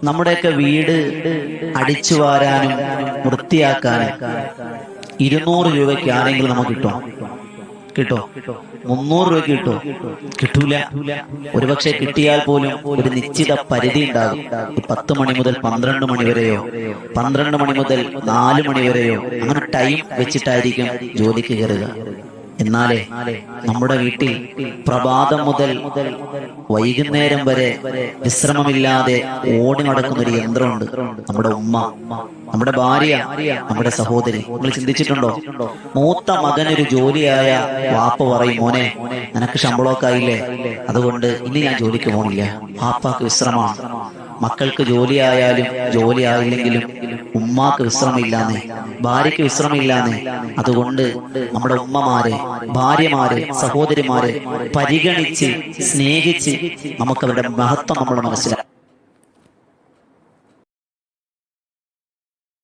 നമ്മുടെയൊക്കെ വീട് അടിച്ചു വാരാനും വൃത്തിയാക്കാനും 200 രൂപയ്ക്ക് ആരെങ്കിലും നമുക്ക് കിട്ടോ? 300 രൂപയ്ക്ക് കിട്ടൂല. ഒരുപക്ഷെ കിട്ടിയാൽ പോലും ഒരു നിശ്ചിത പരിധി ഉണ്ടാകും. 10 മണി മുതൽ 12 മണി വരെയോ, 12 മണി മുതൽ 4 മണി വരെയോ, അങ്ങനെ ടൈം വെച്ചിട്ടായിരിക്കും ജോലിക്ക് കയറുക. എന്നാലേ നമ്മുടെ വീട്ടിൽ പ്രഭാതം മുതൽ വൈകുന്നേരം വരെ വിശ്രമമില്ലാതെ ഓടി നടക്കുന്ന ഒരു യന്ത്രമുണ്ട്. നമ്മുടെ ഉമ്മ, നമ്മുടെ ഭാര്യ, നമ്മുടെ സഹോദരി. നിങ്ങൾ ചിന്തിച്ചിട്ടുണ്ടോ? മൂത്ത മകനൊരു ജോലിയായ വാപ്പ പറയും, മോനെ നിനക്ക് ശമ്പളമൊക്കെ ആയില്ലേ, അതുകൊണ്ട് ഇനി ഞാൻ ജോലിക്ക് പോണില്ല. വാപ്പാക്ക് വിശ്രമമാണ്. മക്കൾക്ക് ജോലിയായാലും ജോലി ആയില്ലെങ്കിലും ഉമ്മാക്ക് വിശ്രമമില്ലാന്നേ, ഭാര്യയ്ക്ക് വിശ്രമമില്ലാന്നേ. അതുകൊണ്ട് നമ്മുടെ ഉമ്മമാരെ, ഭാര്യമാരെ, സഹോദരിമാരെ പരിഗണിച്ച് സ്നേഹിച്ച് നമുക്ക് അവരുടെ മഹത്വം നമ്മൾ മനസ്സിലാക്കാം.